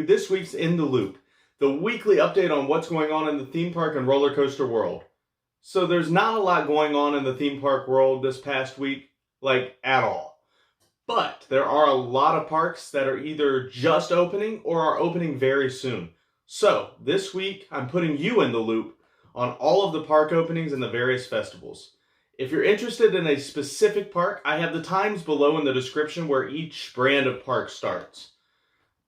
you this week's In the Loop, the weekly update on what's going on in the theme park and roller coaster world. So there's not a lot going on in the theme park world this past week, like at all. But there are a lot of parks that are either just opening or are opening very soon. So this week I'm putting you in the loop on all of the park openings and the various festivals. If you're interested in a specific park, I have the times below in the description where each brand of park starts.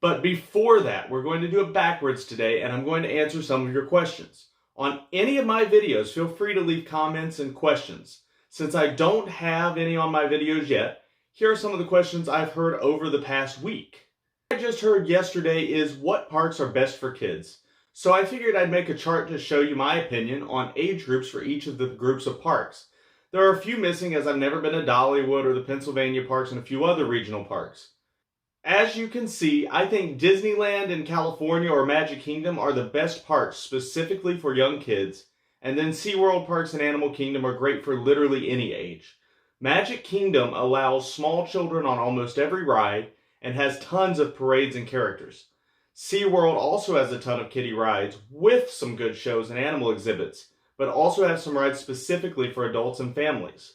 But before that, we're going to do it backwards today, and I'm going to answer some of your questions. On any of my videos, feel free to leave comments and questions. Since I don't have any on my videos yet, here are some of the questions I've heard over the past week. What I just heard yesterday is what parks are best for kids. So I figured I'd make a chart to show you my opinion on age groups for each of the groups of parks. There are a few missing as I've never been to Dollywood or the Pennsylvania parks and a few other regional parks. As you can see, I think Disneyland in California or Magic Kingdom are the best parks specifically for young kids, and then Seaworld parks and Animal Kingdom are great for literally any age. Magic Kingdom allows small children on almost every ride and has tons of parades and characters. Seaworld also has a ton of kiddie rides with some good shows and animal exhibits, but also have some rides specifically for adults and families.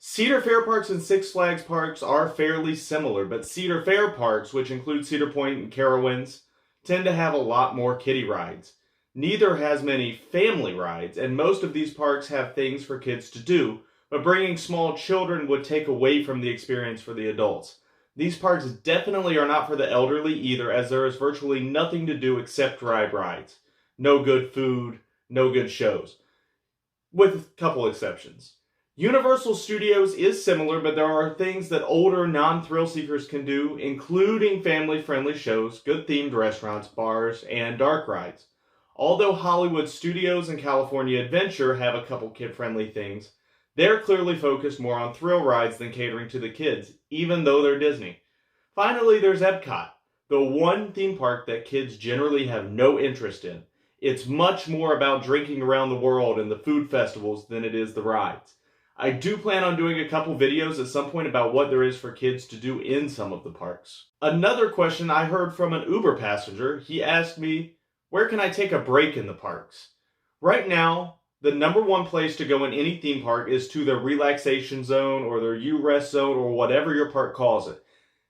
Cedar Fair parks and Six Flags parks are fairly similar, but Cedar Fair parks, which include Cedar Point and Carowinds, tend to have a lot more kiddie rides. Neither has many family rides, and most of these parks have things for kids to do, but bringing small children would take away from the experience for the adults. These parks definitely are not for the elderly either, as there is virtually nothing to do except ride rides. No good food, no good shows, with a couple exceptions. Universal Studios is similar, but there are things that older non-thrill seekers can do, including family-friendly shows, good themed restaurants, bars, and dark rides. Although Hollywood Studios and California Adventure have a couple kid-friendly things, they're clearly focused more on thrill rides than catering to the kids, even though they're Disney. Finally, there's Epcot, the one theme park that kids generally have no interest in. It's much more about drinking around the world and the food festivals than it is the rides. I do plan on doing a couple videos at some point about what there is for kids to do in some of the parks. Another question I heard from an Uber passenger, he asked me, where can I take a break in the parks? Right now, the number one place to go in any theme park is to their relaxation zone or their U-Rest zone or whatever your park calls it.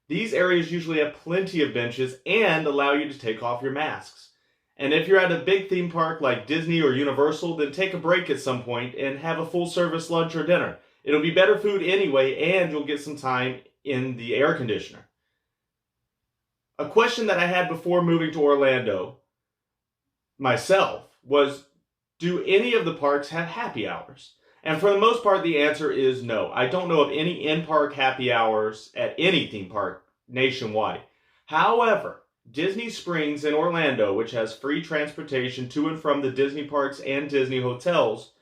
These areas usually have plenty of benches and allow you to take off your masks. And if you're at a big theme park like Disney or Universal, then take a break at some point and have a full service lunch or dinner. It'll be better food anyway, and you'll get some time in the air conditioner. A question that I had before moving to Orlando myself was, do any of the parks have happy hours? And for the most part, the answer is no. I don't know of any in-park happy hours at any theme park nationwide. However, Disney Springs in Orlando, which has free transportation to and from the Disney parks and Disney hotels,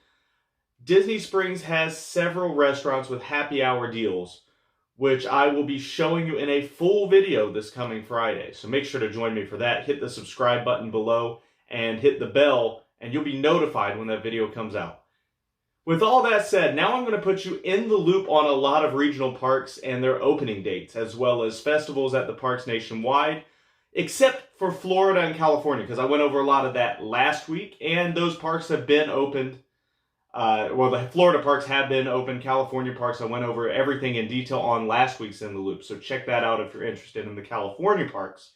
Disney Springs has several restaurants with happy hour deals, which I will be showing you in a full video this coming Friday. So make sure to join me for that. Hit the subscribe button below and hit the bell, and you'll be notified when that video comes out. With all that said, now I'm going to put you in the loop on a lot of regional parks and their opening dates, as well as festivals at the parks nationwide, except for Florida and California, because I went over a lot of that last week, and those parks have been opened. The Florida parks have been open. California parks, I went over everything in detail on last week's In the Loop, so check that out if you're interested in the California parks.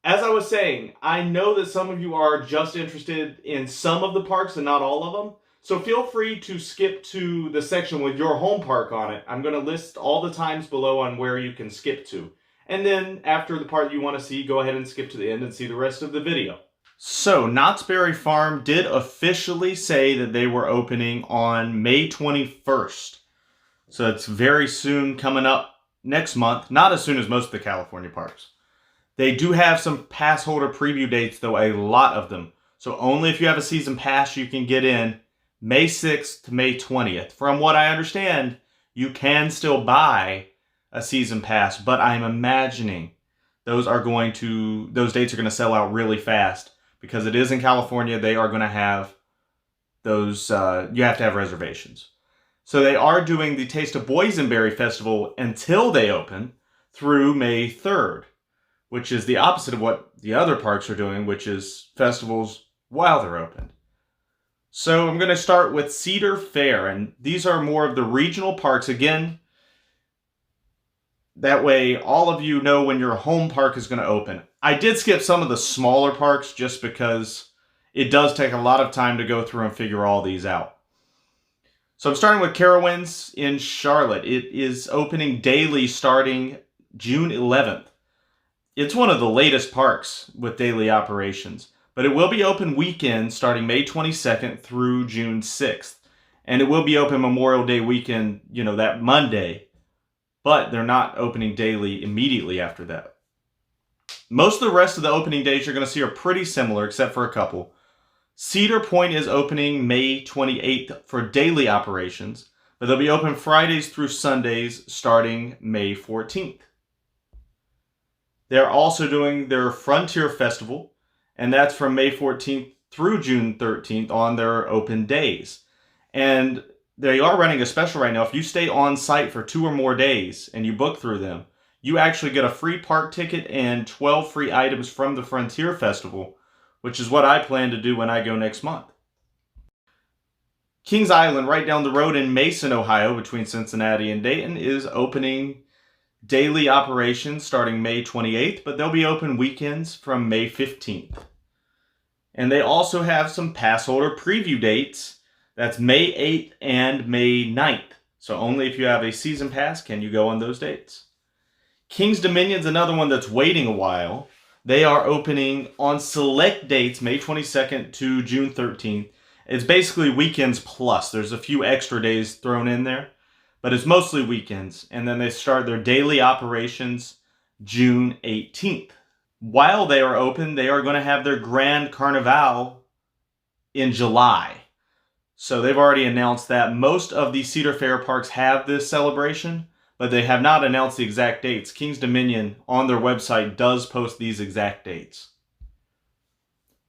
As I was saying, I know that some of you are just interested in some of the parks and not all of them, so feel free to skip to the section with your home park on it. I'm going to list all the times below on where you can skip to. And then after the part you want to see, go ahead and skip to the end and see the rest of the video. So, Knott's Berry Farm did officially say that they were opening on May 21st. So it's very soon, coming up next month. Not as soon as most of the California parks. They do have some pass holder preview dates, though, a lot of them. So only if you have a season pass you can get in May 6th to May 20th. From what I understand, you can still buy a season pass, but I'm imagining those dates are going to sell out really fast because it is in California. They are going to have those, you have to have reservations. So they are doing the Taste of Boysenberry Festival until they open through May 3rd, which is the opposite of what the other parks are doing, which is festivals while they're open. So I'm going to start with Cedar Fair, and these are more of the regional parks. Again, that way all of you know when your home park is going to open. I did skip some of the smaller parks just because it does take a lot of time to go through and figure all these out. So I'm starting with Carowinds in Charlotte. It is opening daily starting June 11th. It's one of the latest parks with daily operations, but it will be open weekend starting May 22nd through June 6th. And it will be open Memorial Day weekend, that Monday, but they're not opening daily immediately after that. Most of the rest of the opening days you're going to see are pretty similar, except for a couple. Cedar Point is opening May 28th for daily operations, but they'll be open Fridays through Sundays starting May 14th. They're also doing their Frontier Festival, and that's from May 14th through June 13th on their open days. And they are running a special right now. If you stay on site for 2 or more days and you book through them, you actually get a free park ticket and 12 free items from the Frontier Festival, which is what I plan to do when I go next month. Kings Island, right down the road in Mason, Ohio, between Cincinnati and Dayton, is opening daily operations starting May 28th, but they'll be open weekends from May 15th. And they also have some pass holder preview dates. That's May 8th and May 9th. So only if you have a season pass can you go on those dates. Kings Dominion's another one that's waiting a while. They are opening on select dates, May 22nd to June 13th. It's basically weekends plus. There's a few extra days thrown in there, but it's mostly weekends. And then they start their daily operations June 18th. While they are open, they are going to have their Grand Carnival in July. So they've already announced that. Most of the Cedar Fair parks have this celebration, but they have not announced the exact dates. Kings Dominion on their website does post these exact dates.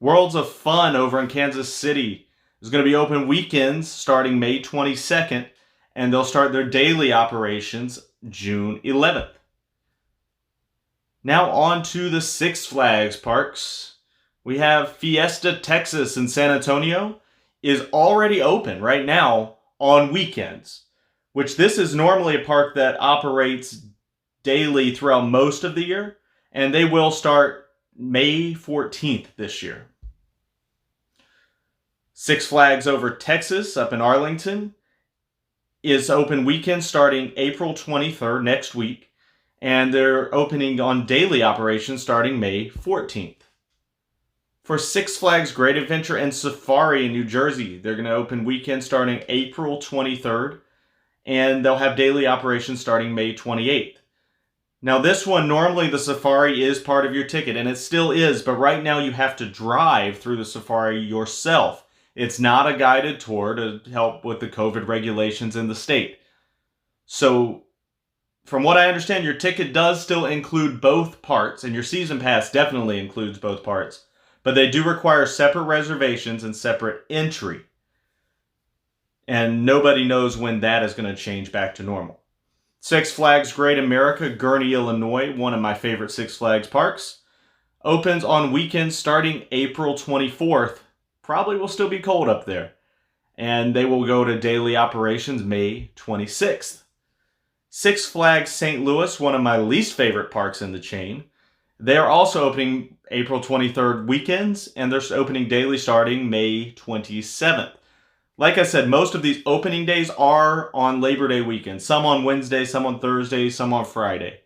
Worlds of Fun over in Kansas City is going to be open weekends starting May 22nd, and they'll start their daily operations June 11th. Now on to the Six Flags parks. We have Fiesta Texas in San Antonio is already open right now on weekends, which this is normally a park that operates daily throughout most of the year, and they will start May 14th this year. Six Flags over Texas up in Arlington is open weekends starting April 23rd next week, and they're opening on daily operations starting May 14th. For Six Flags Great Adventure and Safari in New Jersey, they're going to open weekends starting April 23rd, and they'll have daily operations starting May 28th. Now this one, normally the Safari is part of your ticket, and it still is, but right now you have to drive through the Safari yourself. It's not a guided tour to help with the COVID regulations in the state. So, from what I understand, your ticket does still include both parts, and your season pass definitely includes both parts. But they do require separate reservations and separate entry. And nobody knows when that is going to change back to normal. Six Flags Great America, Gurnee, Illinois, one of my favorite Six Flags parks, opens on weekends starting April 24th. Probably will still be cold up there. And they will go to daily operations May 26th. Six Flags St. Louis, one of my least favorite parks in the chain. They are also opening April 23rd weekends, and they're opening daily starting May 27th. Like I said, most of these opening days are on Labor Day weekend. Some on Wednesday, some on Thursday, some on Friday.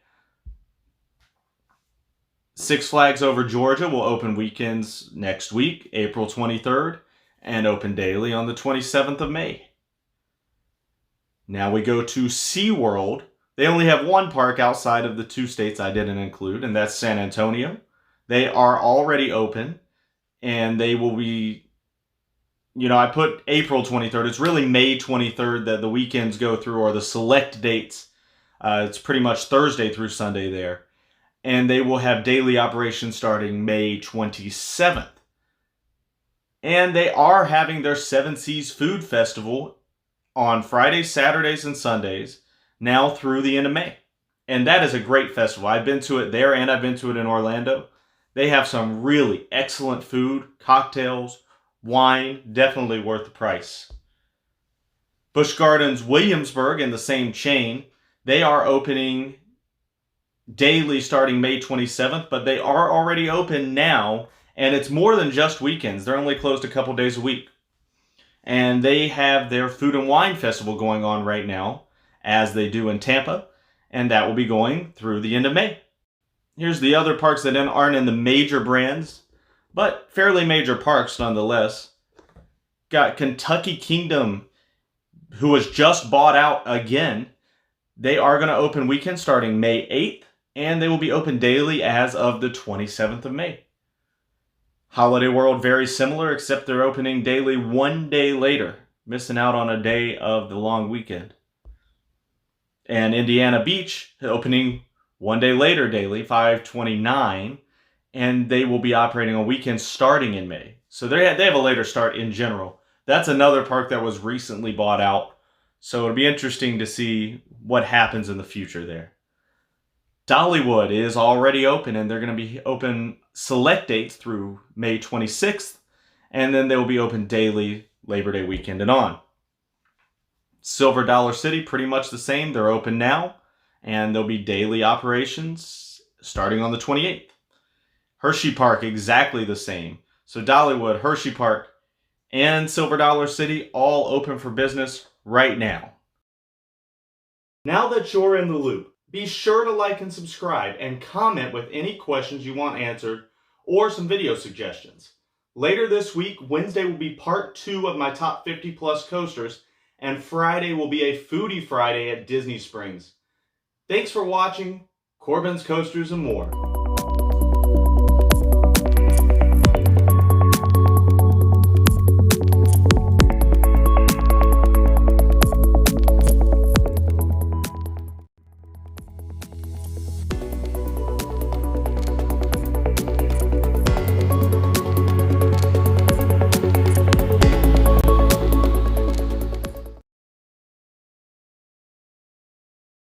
Six Flags Over Georgia will open weekends next week, April 23rd, and open daily on the 27th of May. Now we go to Seaworld. They only have one park outside of the 2 states I didn't include, and that's San Antonio. They are already open, and they will be, I put April 23rd. It's really May 23rd that the weekends go through, or the select dates. It's pretty much Thursday through Sunday there. And they will have daily operations starting May 27th. And they are having their Seven Seas Food Festival on Fridays, Saturdays, and Sundays, now through the end of May. And that is a great festival. I've been to it there and I've been to it in Orlando. They have some really excellent food, cocktails, wine, definitely worth the price. Busch Gardens Williamsburg, in the same chain, they are opening daily starting May 27th, but they are already open now, and it's more than just weekends. They're only closed a couple days a week. And they have their Food and Wine Festival going on right now, as they do in Tampa, and that will be going through the end of May. Here's the other parks that aren't in the major brands, but fairly major parks nonetheless. Got Kentucky Kingdom, who was just bought out again. They are going to open weekend starting May 8th, and they will be open daily as of the 27th of May. Holiday World, very similar, except they're opening daily 1 day later, missing out on a day of the long weekend. And Indiana Beach, opening 1 day later daily, 5/29, and they will be operating on weekends starting in May. So they have a later start in general. That's another park that was recently bought out, so it'll be interesting to see what happens in the future there. Dollywood is already open, and they're going to be open select dates through May 26th, and then they will be open daily Labor Day weekend and on. Silver Dollar City, pretty much the same. They're open now, and there'll be daily operations starting on the 28th. Hersheypark, exactly the same. So Dollywood, Hersheypark, and Silver Dollar City all open for business right now. Now that you're in the loop, be sure to like and subscribe and comment with any questions you want answered or some video suggestions. Later this week, Wednesday will be part 2 of my top 50 plus coasters, and Friday will be a Foodie Friday at Disney Springs. Thanks for watching Corbin's Coasters and More.